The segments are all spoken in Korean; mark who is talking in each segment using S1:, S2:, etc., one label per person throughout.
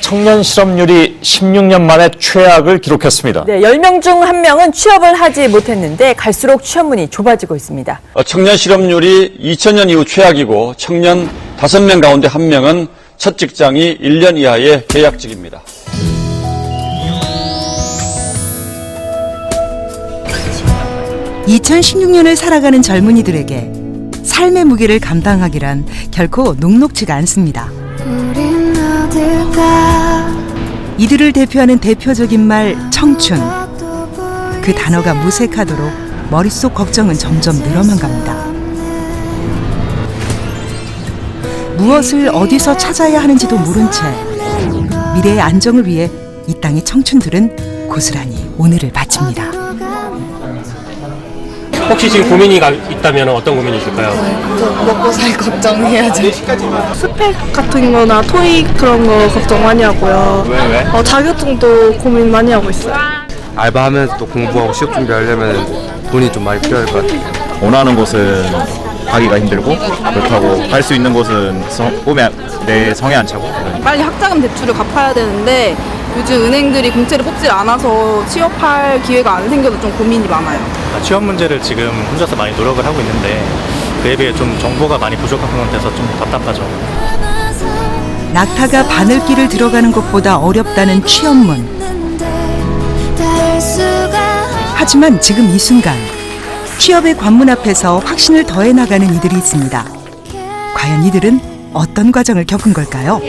S1: 청년 실업률이 16년 만에 최악을 기록했습니다.
S2: 네, 10명 중 1명은 취업을 하지 못했는데 갈수록 취업문이 좁아지고 있습니다.
S3: 청년 실업률이 2000년 이후 최악이고 청년 5명 가운데 1명은 첫 직장이 1년 이하의 계약직입니다.
S4: (2016년을) 살아가는 젊은이들에게 삶의 무게를 감당하기란 결코 녹록지가 않습니다. 이들을 대표하는 대표적인 말 청춘. 그 단어가 무색하도록 머릿속 걱정은 점점 늘어만 갑니다. 무엇을 어디서 찾아야 하는지도 모른 채 미래의 안정을 위해 이 땅의 청춘들은 고스란히 오늘을 바칩니다.
S5: 혹시 지금 고민이 있다면 어떤 고민이실까요?
S6: 먹고 살 걱정해야죠. 스펙 같은 거나 토익 그런 거 걱정 많이 하고요.
S5: 왜?
S6: 자격증도 고민 많이 하고 있어요.
S7: 알바하면서 또 공부하고 시험 준비하려면 돈이 좀 많이 필요할 것 같아요.
S8: 원하는 곳은 가기가 힘들고 그렇다고 갈 수 있는 곳은 내 성에 안 차고.
S6: 빨리 학자금 대출을 갚아야 되는데 요즘 은행들이 공채를 뽑질 않아서 취업할 기회가 안 생겨서 좀 고민이 많아요.
S9: 취업 문제를 지금 혼자서 많이 노력을 하고 있는데 그에 비해 좀 정보가 많이 부족한 상태에서 좀 답답하죠.
S4: 낙타가 바늘길을 들어가는 것보다 어렵다는 취업문. 하지만 지금 이 순간 취업의 관문 앞에서 확신을 더해 나가는 이들이 있습니다. 과연 이들은 어떤 과정을 겪은 걸까요?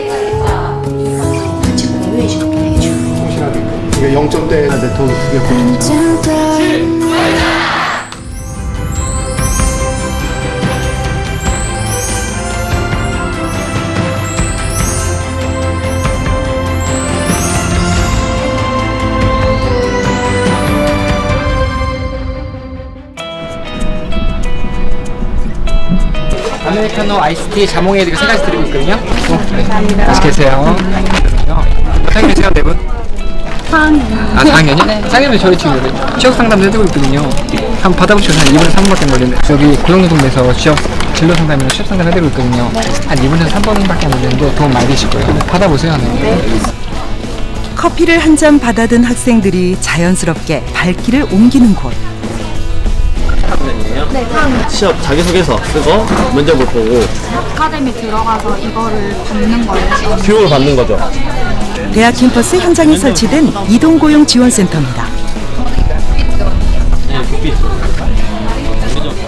S10: 이게 0점대인데 더 두개 보시죠.
S11: 아메리카노 아이스티 자몽에드리고 3가지 드리고 있거든요. 감사합니다. 맛있게 드세요. 사장님 제가 4분? 4학년. 4학년이요? 네. 사장님은 저희 지금 취업 상담도 해드리고 있거든요. 한번 받아보시면 한 2분에서 3분밖에 걸리는데 여기 고용노동부에서 진로 상담이나 취업 상담 해드리고 있거든요. 한 2분에서 3분밖에 안 걸리는데 도움 많이 되실 거예요. 받아보세요. 네.
S4: 커피를 한 잔 받아든 학생들이 자연스럽게 발길을 옮기는 곳.
S12: 네, 취업 자기소개서 쓰고 면접을 보고
S13: 아카데미 들어가서 이거를 받는 거예요.
S12: 교육을 받는 거죠.
S4: 대학 캠퍼스 현장에 설치된 이동고용 지원센터입니다.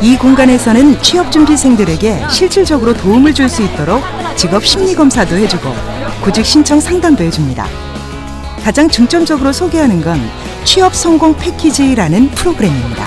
S4: 이 공간에서는 취업준비생들에게 실질적으로 도움을 줄 수 있도록 직업 심리검사도 해주고 구직 신청 상담도 해줍니다. 가장 중점적으로 소개하는 건 취업 성공 패키지라는 프로그램입니다.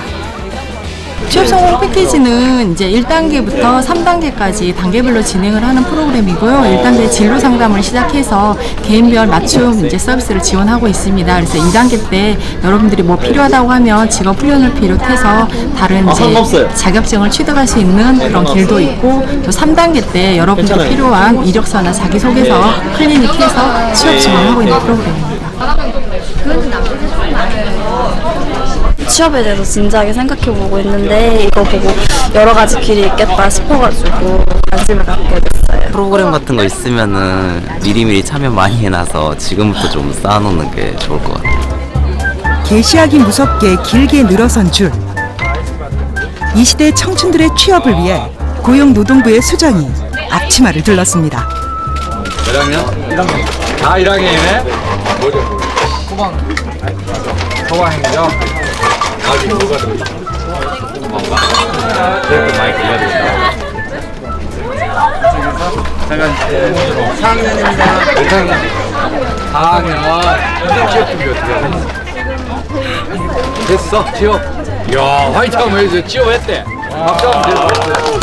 S14: 취업 성공 패키지는 이제 1단계부터 3단계까지 단계별로 진행을 하는 프로그램이고요. 1단계 진로 상담을 시작해서 개인별 맞춤 이제 서비스를 지원하고 있습니다. 그래서 2단계 때 여러분들이 뭐 필요하다고 하면 직업 훈련을 비롯해서 다른 이제 자격증을 취득할 수 있는 그런 길도 있고, 또 3단계 때 여러분들이 필요한 이력서나 자기소개서 클리닉해서 취업 지원하고 있는 프로그램입니다.
S6: 취업에 대해서 진지하게 생각해보고 있는데 이거 보고 여러 가지 길이 있겠다 싶어가지고 관심을 갖게 됐어요.
S15: 프로그램 같은 거 있으면은 미리미리 참여 많이 해놔서 지금부터 좀 쌓아놓는 게 좋을 것 같아요.
S4: 개시하기 무섭게 길게 늘어선 줄. 이 시대 청춘들의 취업을 위해 고용노동부의 수장이 앞치마를 들렀습니다.
S7: 1학년? 1학년. 아, 1학년이네? 뭐죠? 소방행정? 아직 뭐가 들어있어? 소방관? 그렇게 많이 걸려야 잠깐, 4학년입니다. 5학년. 4학년. 취업 준비 어떻게 하세요? 됐어, 취업. 이야, 화이트 한번 해주세요. 취업했대. 박수 한번 주세요.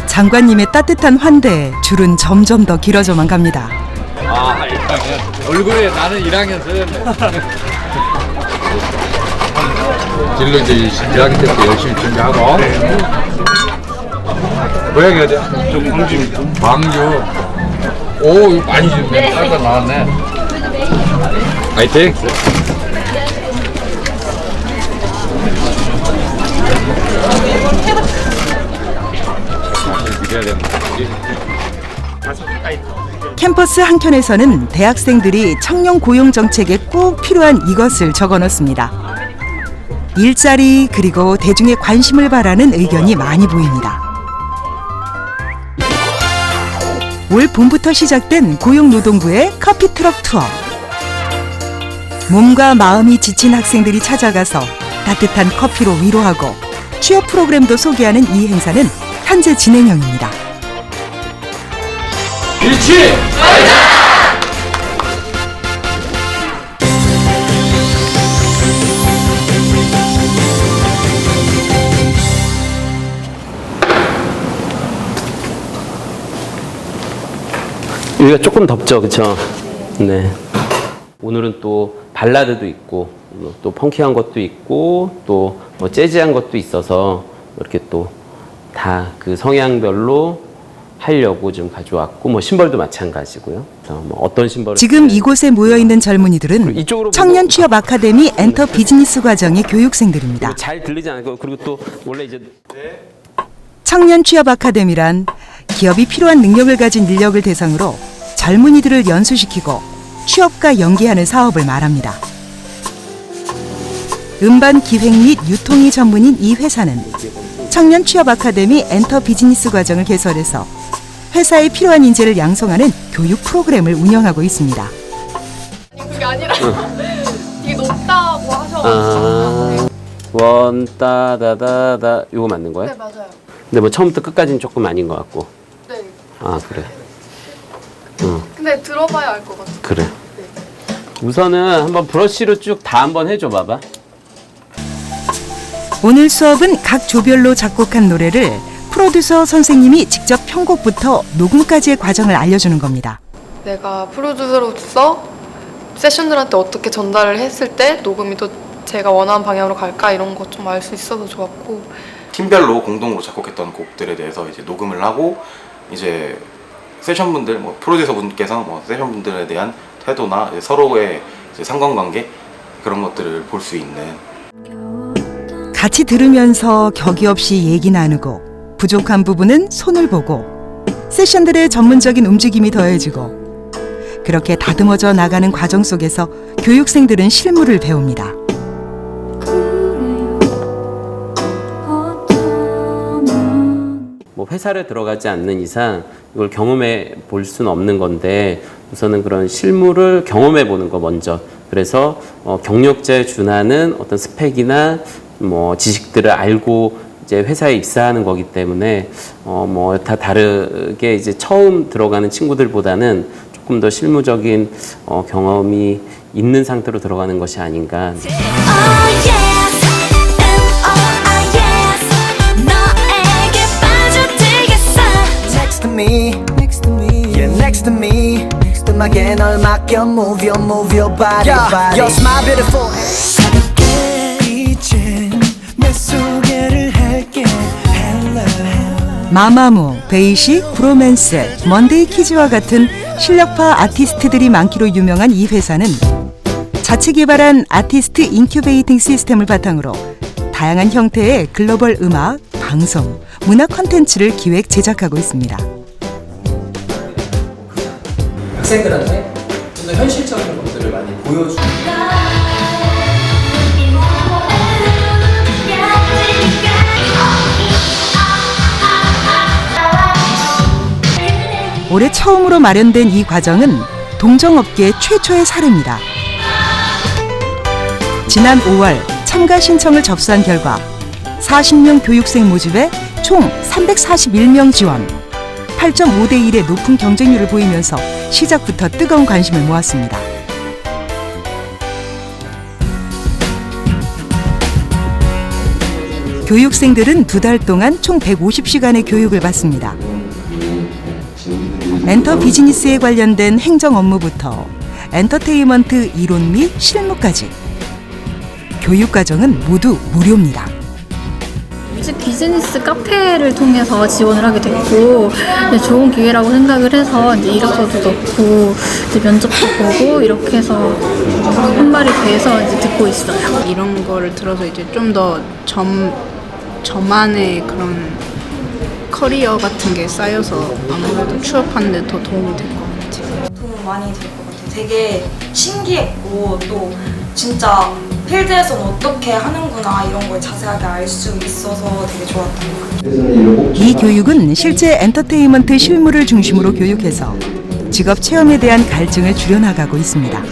S4: 장관님의 따뜻한 환대에 줄은 점점 더 길어져만 갑니다.
S7: 아, 1학년. 얼굴에 나는 1학년 써졌네. 진로 이제 1학년 때부터 열심히 준비하고. 고향이 어디야? 저 광주입니다. 광주. 오, 이거 많이 준비해. 빨리 나왔네. 화이팅! 믿어야 되는 거지.
S4: 캠퍼스 한켠에서는 대학생들이 청년 고용 정책에 꼭 필요한 이것을 적어놓습니다. 일자리 그리고 대중의 관심을 바라는 의견이 많이 보입니다. 올 봄부터 시작된 고용노동부의 커피트럭 투어. 몸과 마음이 지친 학생들이 찾아가서 따뜻한 커피로 위로하고 취업 프로그램도 소개하는 이 행사는 현재 진행형입니다.
S7: 일치!
S16: 여기가 조금 덥죠, 그렇죠? 네. 오늘은 또 발라드도 있고 또 펑키한 것도 있고 또 뭐 재즈한 것도 있어서 이렇게 또 다 그 성향별로 하려고 좀 가져왔고 뭐 심벌도 마찬가지고요. 뭐 어떤 심벌을
S4: 지금 이곳에 모여 있는 젊은이들은 청년 취업 아카데미 엔터 비즈니스 과정의 교육생들입니다.
S16: 잘 들리지 않고 그리고 또 원래 이제
S4: 청년 취업 아카데미란 기업이 필요한 능력을 가진 인력을 대상으로 젊은이들을 연수시키고 취업과 연계하는 사업을 말합니다. 음반 기획 및 유통이 전문인 이 회사는 청년 취업 아카데미 엔터 비즈니스 과정을 개설해서 회사에 필요한 인재를 양성하는 교육 프로그램을 운영하고 있습니다.
S6: 그게 아니라 이게 높다고 하셔가지고.
S16: 원 따다다다 이거 맞는 거예요?
S6: 네, 맞아요.
S16: 근데 뭐 처음부터 끝까지는 조금 아닌 것 같고.
S6: 네.
S16: 아 그래.
S6: 근데 들어봐야 알 것 같아요.
S16: 그래. 우선은 한번 브러쉬로 쭉 다 한번 해줘 봐봐.
S4: 오늘 수업은 각 조별로 작곡한 노래를 프로듀서 선생님이 직접 편곡부터 녹음까지의 과정을 알려주는 겁니다.
S6: 내가 프로듀서로서 세션들한테 어떻게 전달을 했을 때 녹음이 또 제가 원하는 방향으로 갈까 이런 거 좀 알 수 있어서 좋았고,
S8: 팀별로 공동으로 작곡했던 곡들에 대해서 이제 녹음을 하고 이제 세션분들 뭐 프로듀서분께서 뭐 세션분들에 대한 태도나 이제 서로의 이제 상관관계 그런 것들을 볼 수 있는.
S4: 같이 들으면서 격이 없이 얘기 나누고 부족한 부분은 손을 보고 세션들의 전문적인 움직임이 더해지고 그렇게 다듬어져 나가는 과정 속에서 교육생들은 실무를 배웁니다.
S16: 뭐 회사를 들어가지 않는 이상 이걸 경험해 볼 수는 없는 건데 우선은 그런 실무를 경험해 보는 거 먼저. 그래서 경력자에 준하는 어떤 스펙이나 뭐 지식들을 알고 이제 회사에 입사하는 거기 때문에 뭐 다 다르게 이제 처음 들어가는 친구들보다는 조금 더 실무적인 경험이 있는 상태로 들어가는 것이 아닌가.
S10: Next to me, yeah, next to me. 음악에 널 맡겨 move your body, body. You're my beautiful. 이젠 내 소개를 할게.
S4: 마마무, 베이식, 브로맨스, 먼데이 키즈와 같은 실력파 아티스트들이 많기로 유명한 이 회사는 자체 개발한 아티스트 인큐베이팅 시스템을 바탕으로 다양한 형태의 글로벌 음악, 방송, 문화 콘텐츠를 기획 제작하고 있습니다.
S11: 학생들한테 좀 더 현실적인 것들을 많이 보여주고
S4: 올해 처음으로 마련된 이 과정은 동정업계 최초의 사례입니다. 지난 5월 참가 신청을 접수한 결과 40명 교육생 모집에 총 341명 지원, 8.5대 1의 높은 경쟁률을 보이면서 시작부터 뜨거운 관심을 모았습니다. 교육생들은 2달 동안 총 150시간의 교육을 받습니다. 엔터 비즈니스에 관련된 행정 업무부터 엔터테인먼트 이론 및 실무까지 교육 과정은 모두 무료입니다.
S13: 비즈니스 카페를 통해서 지원을 하게 됐고 좋은 기회라고 생각을 해서 이제 이력서도 넣고 이제 면접도 보고 이렇게 해서 한발이 돼서 이제 듣고 있어요.
S6: 이런 거를 들어서 이제 좀 더 저만의 그런
S17: 커리어 같은 게 쌓여서 아무래도 취업하는 데 더 도움이 될 것 같아요.
S18: 도움 많이 될 것 같아요. 되게 신기했고 또 진짜 필드에서는 어떻게 하는구나 이런 걸 자세하게 알 수 있어서 되게 좋았던 것 같아요.
S4: 이 교육은 실제 엔터테인먼트 실무를 중심으로 교육해서 직업 체험에 대한 갈증을 줄여나가고 있습니다.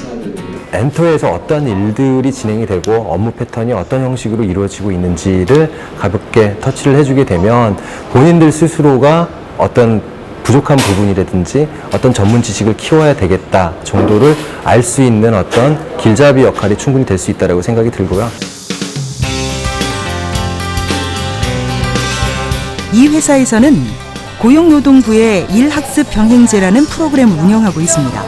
S19: 엔터에서 어떤 일들이 진행이 되고 업무 패턴이 어떤 형식으로 이루어지고 있는지를 가볍게 터치를 해주게 되면 본인들 스스로가 어떤 부족한 부분이라든지 어떤 전문 지식을 키워야 되겠다 정도를 알 수 있는 어떤 길잡이 역할이 충분히 될 수 있다고 생각이 들고요.
S4: 이 회사에서는 고용노동부의 일학습 병행제라는 프로그램을 운영하고 있습니다.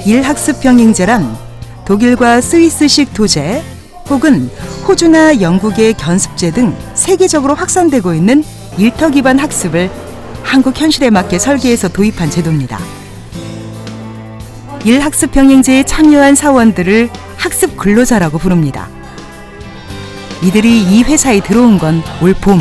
S4: 일학습 병행제란 독일과 스위스식 도제 혹은 호주나 영국의 견습제 등 세계적으로 확산되고 있는 일터 기반 학습을 한국 현실에 맞게 설계해서 도입한 제도입니다. 일학습 병행제에 참여한 사원들을 학습 근로자라고 부릅니다. 이들이 이 회사에 들어온 건 올 봄.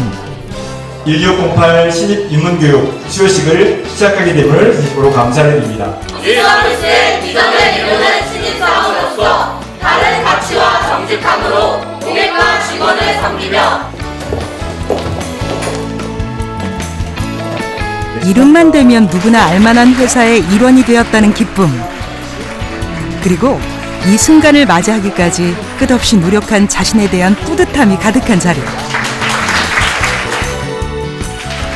S20: 1608 신입 입문교육 수료식을 시작하게 됨을 진심으로 감사를 드립니다.
S21: 이 서비스의 비전을 이루는 신입사원으로서 다른 가치와 정직함으로 고객과 직원을 섬기며
S4: 이름만 대면 누구나 알만한 회사의 일원이 되었다는 기쁨. 그리고 이 순간을 맞이하기까지 끝없이 노력한 자신에 대한 뿌듯함이 가득한 자리.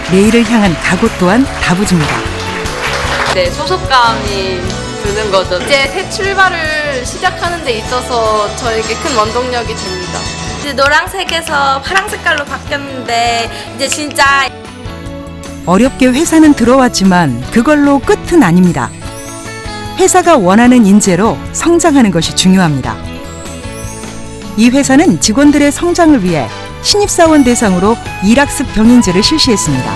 S4: 내일을 향한 각오 또한 다부집니다.
S22: 네, 소속감이 드는 거죠. 이제 새 출발을 시작하는 데 있어서 저에게 큰 원동력이 됩니다.
S18: 이제 노란색에서 파란 색깔로 바뀌었는데 이제 진짜
S4: 어렵게 회사는 들어왔지만 그걸로 끝은 아닙니다. 회사가 원하는 인재로 성장하는 것이 중요합니다. 이 회사는 직원들의 성장을 위해 신입사원 대상으로 일학습 병행제를 실시했습니다.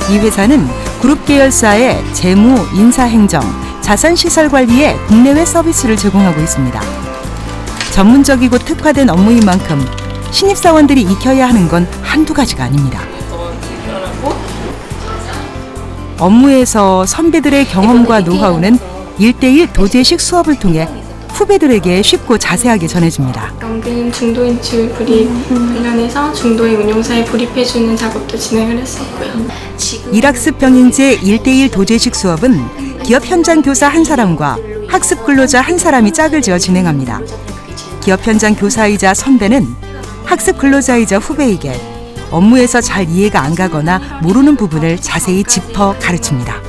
S4: 이 회사는 그룹 계열사의 재무, 인사행정, 자산시설 관리에 국내외 서비스를 제공하고 있습니다. 전문적이고 특화된 업무인 만큼 신입사원들이 익혀야 하는 건 한두 가지가 아닙니다. 업무에서 선배들의 경험과 노하우는 1:1 도제식 수업을 통해 후배들에게 쉽고 자세하게 전해집니다.
S23: 연계인 중도인 지울 불입 관련해서 중도의 운용사에 불입해주는 작업도 진행을 했었고요.
S4: 일학습 병행제 1:1 도제식 수업은 기업 현장 교사 한 사람과 학습 근로자 한 사람이 짝을 지어 진행합니다. 기업 현장 교사이자 선배는 학습 근로자이자 후배에게 업무에서 잘 이해가 안 가거나 모르는 부분을 자세히 짚어 가르칩니다.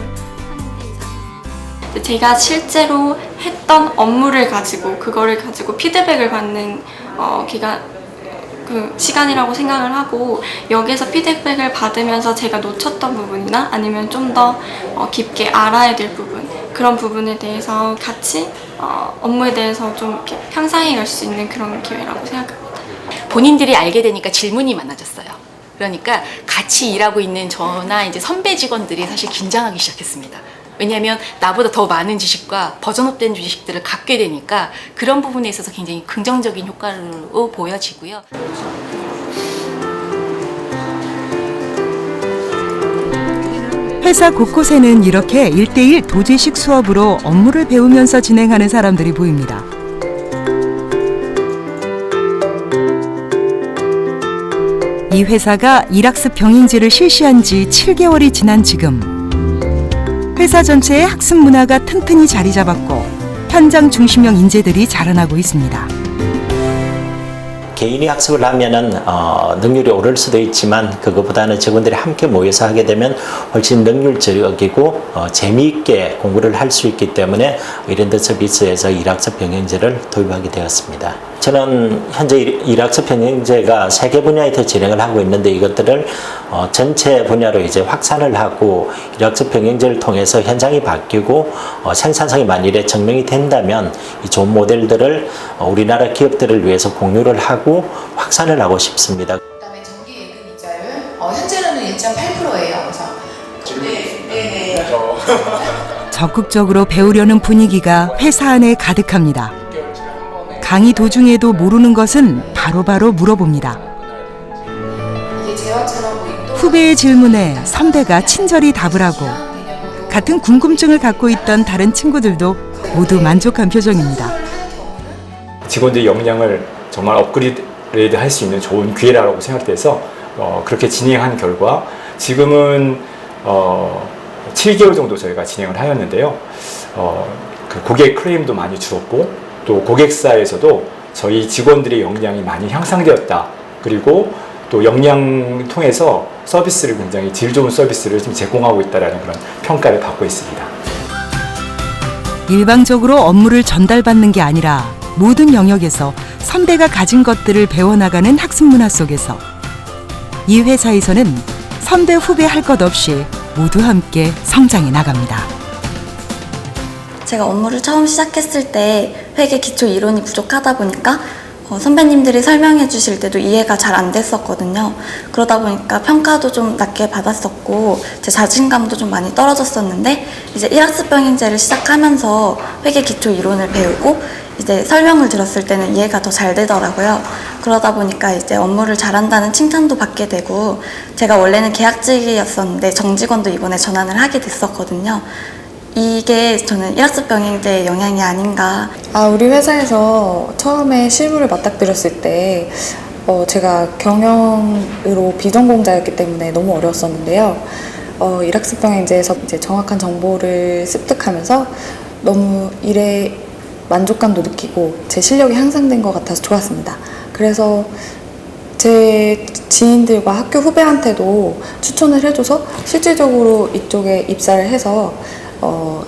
S23: 제가 실제로 했던 업무를 가지고 그거를 가지고 피드백을 받는 시간이라고 생각을 하고 여기에서 피드백을 받으면서 제가 놓쳤던 부분이나 아니면 좀 더 깊게 알아야 될 부분 그런 부분에 대해서 같이 업무에 대해서 좀 이렇게 향상해 갈 수 있는 그런 기회라고 생각합니다.
S24: 본인들이 알게 되니까 질문이 많아졌어요. 그러니까 같이 일하고 있는 저나 이제 선배 직원들이 사실 긴장하기 시작했습니다. 왜냐하면 나보다 더 많은 지식과 버전업된 지식들을 갖게 되니까 그런 부분에 있어서 굉장히 긍정적인 효과로 보여지고요.
S4: 회사 곳곳에는 이렇게 1:1 도제식 수업으로 업무를 배우면서 진행하는 사람들이 보입니다. 이 회사가 일학습 병행제를 실시한 지 7개월이 지난 지금 회사 전체의 학습 문화가 튼튼히 자리 잡았고 현장 중심형 인재들이 자라나고 있습니다.
S25: 개인이 학습을 하면은 능률이 오를 수도 있지만 그것보다는 직원들이 함께 모여서 하게 되면 훨씬 능률적이고 재미있게 공부를 할 수 있기 때문에 이랜드 서비스에서 일학습 병행제를 도입하게 되었습니다. 저는 현재 일학습 병행제가 3개 분야에서 진행을 하고 있는데 이것들을 전체 분야로 이제 확산을 하고 일학습 병행제를 통해서 현장이 바뀌고 생산성이 만일에 증명이 된다면 이 좋은 모델들을 우리나라 기업들을 위해서 공유를 하고 확산을 하고 싶습니다.
S26: 그다음에 정기 예금 이자율 현재는 1.8%예요. 그래서 네. 적극적으로 배우려는 분위기가 회사 안에 가득합니다.
S4: 강의 도중에도 모르는 것은 바로바로 물어봅니다.
S26: 이게 재활체라고 있도
S4: 후배의 질문에 선배가 친절히 답을 하고 같은 궁금증을 갖고 있던 다른 친구들도 모두 만족한 표정입니다.
S20: 직원들의 역량을 정말 업그레이드 할 수 있는 좋은 기회라고 생각돼서 그렇게 진행한 결과 지금은 7개월 정도 저희가 진행을 하였는데요. 그 고객 클레임도 많이 줄었고 또 고객사에서도 저희 직원들의 역량이 많이 향상되었다. 그리고 또 역량 통해서 서비스를 굉장히 질 좋은 서비스를 좀 제공하고 있다는 그런 평가를 받고 있습니다.
S4: 일방적으로 업무를 전달받는 게 아니라 모든 영역에서 선배가 가진 것들을 배워나가는 학습 문화 속에서 이 회사에서는 선배 후배 할 것 없이 모두 함께 성장해 나갑니다.
S23: 제가 업무를 처음 시작했을 때 회계 기초 이론이 부족하다 보니까 선배님들이 설명해 주실 때도 이해가 잘 안 됐었거든요. 그러다 보니까 평가도 좀 낮게 받았었고 제 자신감도 좀 많이 떨어졌었는데 이제 일학습 병행제를 시작하면서 회계 기초 이론을 배우고 이제 설명을 들었을 때는 이해가 더 잘 되더라고요. 그러다 보니까 이제 업무를 잘한다는 칭찬도 받게 되고 제가 원래는 계약직이었었는데 정직원도 이번에 전환을 하게 됐었거든요. 이게 저는 일학습 병행제의 영향이 아닌가.
S1: 우리 회사에서 처음에 실무를 맞닥뜨렸을 때 제가 경영으로 비전공자였기 때문에 너무 어려웠었는데요. 일학습 병행제에서 이제 정확한 정보를 습득하면서 너무 일에 만족감도 느끼고 제 실력이 향상된 것 같아서 좋았습니다. 그래서 제 지인들과 학교 후배한테도 추천을 해줘서 실질적으로 이쪽에 입사를 해서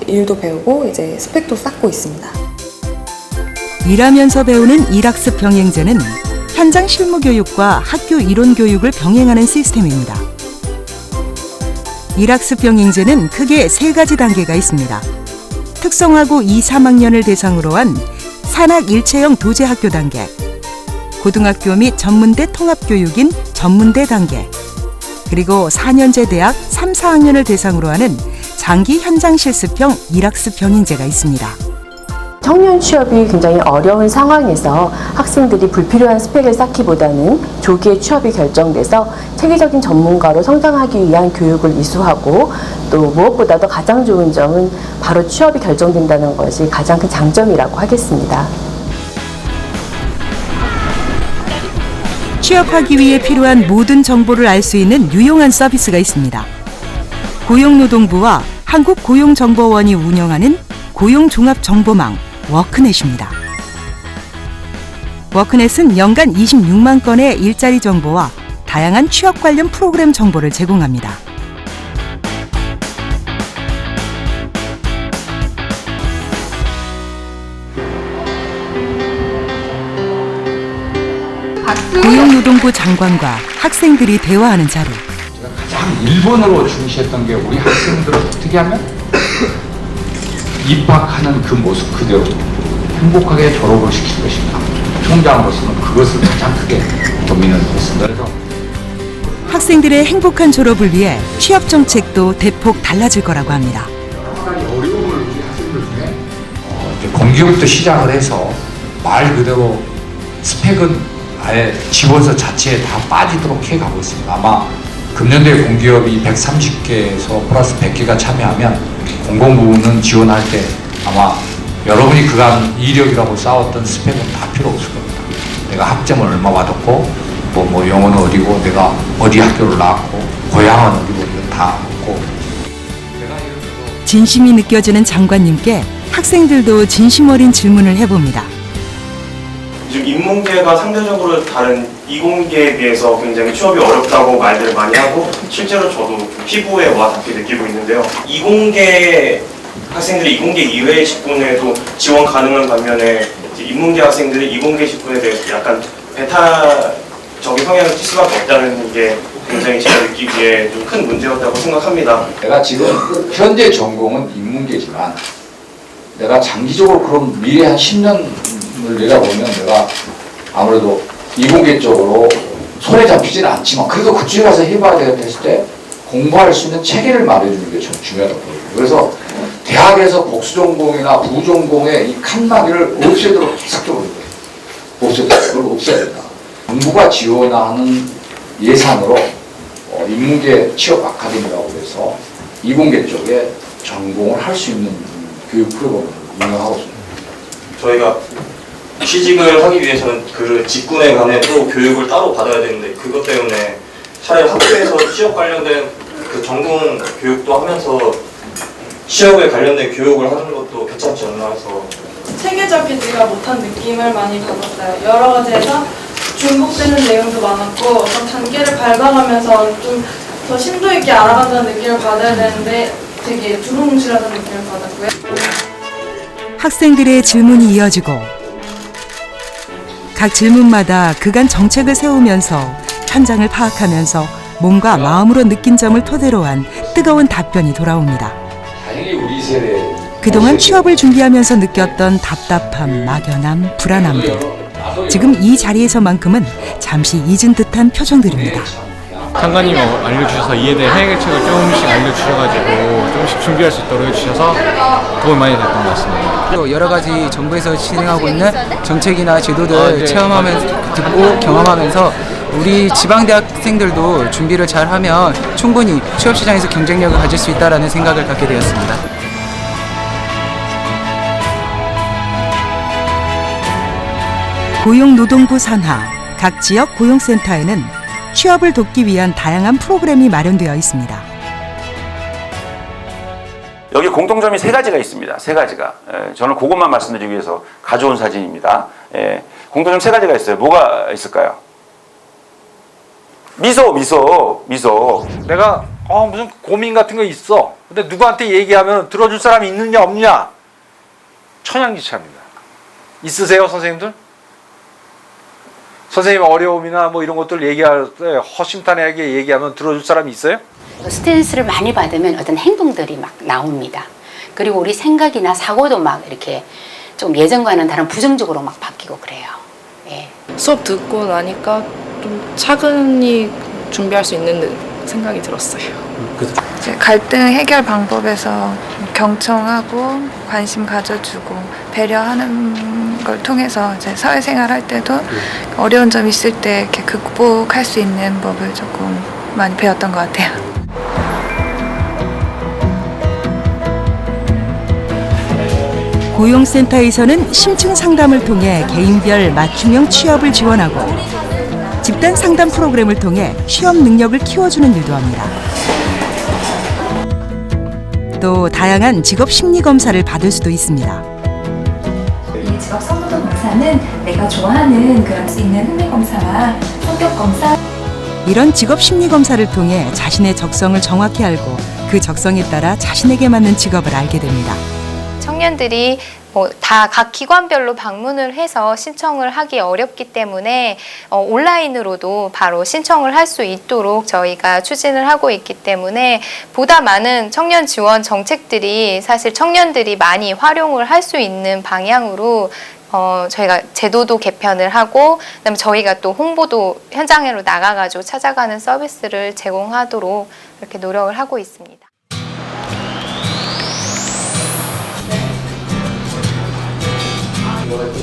S1: 일도 배우고 이제 스펙도 쌓고 있습니다.
S4: 일하면서 배우는 일학습 병행제는 현장 실무 교육과 학교 이론 교육을 병행하는 시스템입니다. 일학습 병행제는 크게 3가지 단계가 있습니다. 특성화고 2, 3학년을 대상으로 한 산학 일체형 도제학교 단계, 고등학교 및 전문대 통합교육인 전문대 단계, 그리고 4년제 대학 3, 4학년을 대상으로 하는 장기 현장 실습형 일학습 병행제가 있습니다.
S2: 청년 취업이 굉장히 어려운 상황에서 학생들이 불필요한 스펙을 쌓기보다는 조기에 취업이 결정돼서 체계적인 전문가로 성장하기 위한 교육을 이수하고 또 무엇보다도 가장 좋은 점은 바로 취업이 결정된다는 것이 가장 큰 장점이라고 하겠습니다.
S4: 취업하기 위해 필요한 모든 정보를 알 수 있는 유용한 서비스가 있습니다. 고용노동부와 한국고용정보원이 운영하는 고용종합정보망 워크넷입니다. 워크넷은 연간 26만 건의 일자리 정보와 다양한 취업 관련 프로그램 정보를 제공합니다. 고용노동부 장관과 학생들이 대화하는 자료.
S7: 가장 1번으로 중시했던 게 우리 학생들을 어떻게 하면 입학하는 그 모습 그대로 행복하게 졸업을 시킬 것인가. 총장으로서는 그것을 가장 크게 고민을 했습니다. 그래서
S4: 학생들의 행복한 졸업을 위해 취업 정책도 대폭 달라질 거라고 합니다.
S7: 어려움을 우리 학생들 중에 공기업부터 시작을 해서 말 그대로 스펙은 아예 지원서 자체에 다 빠지도록 해가고 있습니다. 아마 금년도에 공기업이 130개에서 플러스 100개가 참여하면 공공부문은 지원할 때 아마 여러분이 그간 이력이라고 쌓았던 스펙은 다 필요 없을 겁니다. 내가 학점을 얼마 받았고 뭐 영어는 어디고 내가 어디 학교를 나왔고 고향은 어디고 이건 다 없고.
S4: 진심이 느껴지는 장관님께 학생들도 진심 어린 질문을 해봅니다.
S3: 지금 인문계가 상대적으로 다른 이공계에 비해서 굉장히 취업이 어렵다고 말들을 많이 하고 실제로 저도 좀 피부에 와닿게 느끼고 있는데요. 이공계 학생들이 이공계 이외의 직군에도 지원 가능한 반면에 인문계 학생들이 이공계 직군에 대해서 약간 배타적인 성향을 띌 수밖에 없다는 게 굉장히 제가 느끼기에 좀 큰 문제였다고 생각합니다.
S7: 내가 지금 현재 전공은 인문계지만 내가 장기적으로 그럼 미래 한 10년을 내다보면 내가 아무래도 이공계 쪽으로 손에 잡히지는 않지만 그래도 그쪽에 가서 해봐야 되겠다 했을 때 공부할 수 있는 체계를 마련해주는 게 좀 중요하다고 보여요. 그래서 대학에서 복수전공이나 부전공의 이 칸막이를 없애도록 계속 줘버린 거예요.
S5: 없어야 된다. 정부가 지원하는 예산으로 인문계 취업 아카데미라고 해서 이공계 쪽에 전공을 할 수 있는 교육 프로그램을 운영하고 있습니다.
S3: 저희가 취직을 하기 위해서는 그 직군에 관해 또 교육을 따로 받아야 되는데 그것 때문에 차라리 학교에서 취업 관련된 그 전공 교육도 하면서 취업에 관련된 교육을 하는 것도 괜찮지 않나 해서
S8: 체계적이지가 못한 느낌을 많이 받았어요. 여러 가지에서 중복되는 내용도 많았고 어떤 단계를 밟아가면서 좀 더 심도 있게 알아간다는 느낌을 받아야 되는데 되게 두루뭉실하다는 느낌을 받았고요.
S4: 학생들의 질문이 이어지고 각 질문마다 그간 정책을 세우면서 현장을 파악하면서 몸과 마음으로 느낀 점을 토대로 한 뜨거운 답변이 돌아옵니다.
S5: 다행히 우리 세대
S4: 그동안 취업을 준비하면서 느꼈던 답답함, 막연함, 불안함들. 지금 이 자리에서만큼은 잠시 잊은 듯한 표정들입니다.
S9: 상관님이 알려주셔서 이에 대해 해결책을 조금씩 알려주셔가지고 조금씩 준비할 수 있도록 해주셔서 도움이 많이 됐던 것 같습니다.
S12: 여러 가지 정부에서 진행하고 있는 정책이나 제도들 체험하면서 듣고 경험하면서 우리 지방대학생들도 준비를 잘하면 충분히 취업시장에서 경쟁력을 가질 수 있다는 생각을 갖게 되었습니다.
S4: 고용노동부 산하 각 지역 고용센터에는 취업을 돕기 위한 다양한 프로그램이 마련되어 있습니다.
S14: 여기 공통점이 세 가지가 있습니다. 세 가지가. 저는 그것만 말씀드리기 위해서 가져온 사진입니다. 공통점 세 가지가 있어요. 뭐가 있을까요? 미소.
S15: 내가 무슨 고민 같은 거 있어. 근데 누구한테 얘기하면 들어줄 사람이 있느냐 없느냐. 천양지차입니다. 있으세요, 선생님들? 선생님 어려움이나 뭐 이런 것들 얘기할 때 허심탄회하게 얘기하면 들어줄 사람이 있어요?
S27: 스트레스를 많이 받으면 어떤 행동들이 막 나옵니다. 그리고 우리 생각이나 사고도 막 이렇게 좀 예전과는 다른 부정적으로 막 바뀌고 그래요. 예.
S28: 수업 듣고 나니까 좀 차근히 준비할 수 있는 생각이 들었어요.
S29: 이제 갈등 해결 방법에서 경청하고 관심 가져주고 배려하는 걸 통해서 이제 사회생활 할 때도 어려운 점 있을 때 이렇게 극복할 수 있는 법을 조금 많이 배웠던 것 같아요.
S4: 고용센터에서는 심층 상담을 통해 개인별 맞춤형 취업을 지원하고 집단 상담 프로그램을 통해 취업 능력을 키워주는 일도 합니다. 또 다양한 직업 심리 검사를 받을 수도 있습니다.
S30: 이 직업 성도 검사는 내가 좋아하는 그럴 수 있는 흥미 검사와 성격 검사.
S4: 이런 직업 심리 검사를 통해 자신의 적성을 정확히 알고 그 적성에 따라 자신에게 맞는 직업을 알게 됩니다.
S31: 청년들이 다 각 기관별로 방문을 해서 신청을 하기 어렵기 때문에 온라인으로도 바로 신청을 할 수 있도록 저희가 추진을 하고 있기 때문에 보다 많은 청년 지원 정책들이 사실 청년들이 많이 활용을 할 수 있는 방향으로 저희가 제도도 개편을 하고 그다음에 저희가 또 홍보도 현장으로 나가가지고 찾아가는 서비스를 제공하도록 이렇게 노력을 하고 있습니다.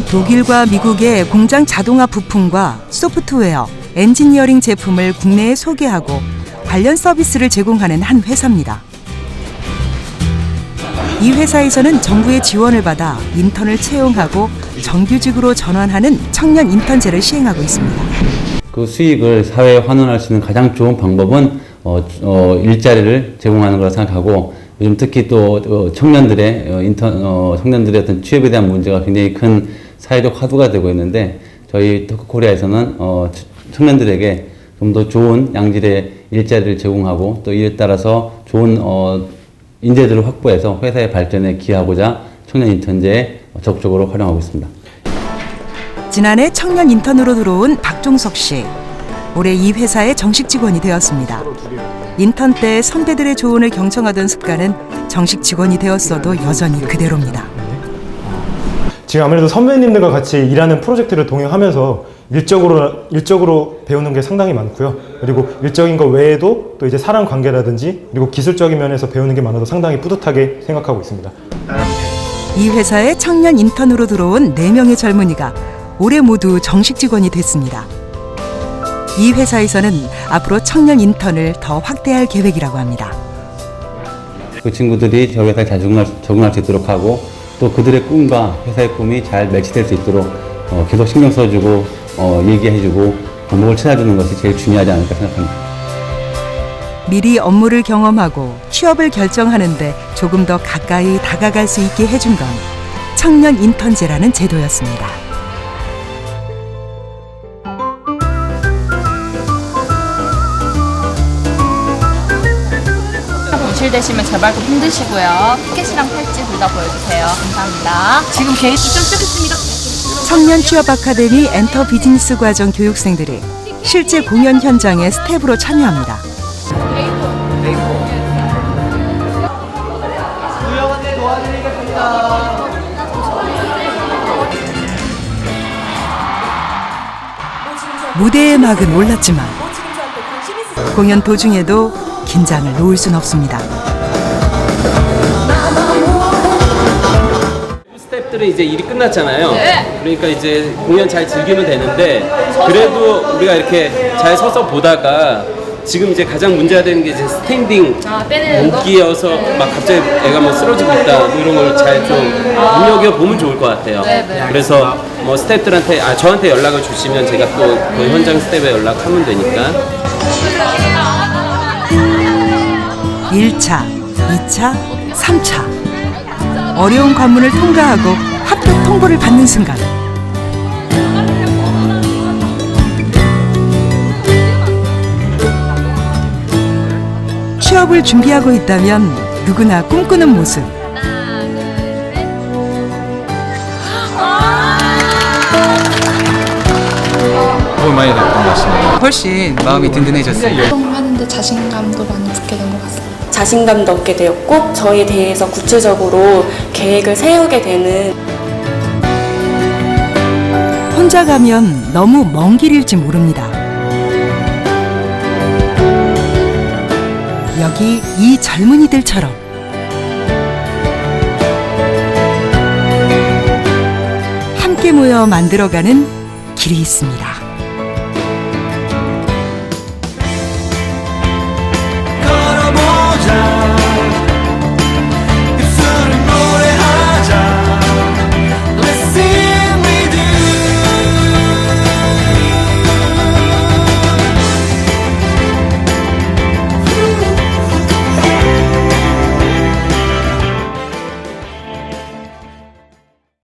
S4: 독일과 미국의 공장 자동화 부품과 소프트웨어, 엔지니어링 제품을 국내에 소개하고 관련 서비스를 제공하는 한 회사입니다. 이 회사에서는 정부의 지원을 받아 인턴을 채용하고 정규직으로 전환하는 청년 인턴제를 시행하고 있습니다.
S32: 그 수익을 사회에 환원할 수 있는 가장 좋은 방법은 일자리를 제공하는 거라 생각하고 요즘 특히 또 청년들의 청년들의 어떤 취업에 대한 문제가 굉장히 큰 사회적 화두가 되고 있는데 저희 토크코리아에서는 청년들에게 좀 더 좋은 양질의 일자리를 제공하고 또 이에 따라서 좋은 인재들을 확보해서 회사의 발전에 기여하고자 청년 인턴제에 적극적으로 활용하고 있습니다.
S4: 지난해 청년 인턴으로 들어온 박종석 씨. 올해 이 회사의 정식 직원이 되었습니다. 인턴 때 선배들의 조언을 경청하던 습관은 정식 직원이 되었어도 여전히 그대로입니다.
S33: 지금 아무래도 선배님들과 같이 일하는 프로젝트를 동행하면서 일적으로 배우는 게 상당히 많고요. 그리고 일적인 것 외에도 또 이제 사람 관계라든지 그리고 기술적인 면에서 배우는 게 많아서 상당히 뿌듯하게 생각하고 있습니다.
S4: 이 회사에 청년 인턴으로 들어온 4명의 젊은이가 올해 모두 정식 직원이 됐습니다. 이 회사에서는 앞으로 청년 인턴을 더 확대할 계획이라고 합니다.
S32: 그 친구들이 저희 회사에 잘 적응할 수 있도록 하고 또 그들의 꿈과 회사의 꿈이 잘 매치될 수 있도록 계속 신경 써주고 얘기해주고 방법을 찾아주는 것이 제일 중요하지 않을까 생각합니다.
S4: 미리 업무를 경험하고 취업을 결정하는데 조금 더 가까이 다가갈 수 있게 해준 건 청년 인턴제라는 제도였습니다.
S6: 분실되시면 제발 좀 힘드시고요. 티켓이랑 팔찌 둘 다 보여주세요. 감사합니다. 지금 게이트 좀 쓰겠습니다.
S4: 청년 취업 아카데미 엔터 비즈니스 과정 교육생들이 실제 공연 현장에 스텝으로 참여합니다. 무대의 막은 올랐지만 공연 도중에도 긴장을 놓을 순 없습니다.
S10: 스태프들은 이제 일이 끝났잖아요. 그러니까 이제 공연 잘 즐기면 되는데 그래도 우리가 이렇게 잘 서서 보다가 지금 이제 가장 문제가 되는 게 이제 스탠딩 못 끼어서 막 갑자기 애가 뭐 쓰러지고 있다 뭐 이런 걸 잘 좀 눈여겨 보면 좋을 것 같아요. 그래서 뭐 스태프들한테 저한테 연락을 주시면 제가 또 그 현장 스태프에 연락하면 되니까.
S4: 1차, 2차, 3차. 어려운 관문을 통과하고 합격 통보를 받는 순간 취업을 준비하고 있다면 누구나 꿈꾸는 모습.
S9: 도움이 많이 됐던 것 같습니다.
S12: 훨씬 마음이 든든해졌어요.
S8: 하는데 자신감도 많이 붙게 된 것 같습니다.
S11: 자신감도 얻게 되었고 저에 대해서 구체적으로 계획을 세우게 되는.
S4: 혼자 가면 너무 먼 길일지 모릅니다. 여기 이 젊은이들처럼 함께 모여 만들어가는 길이 있습니다.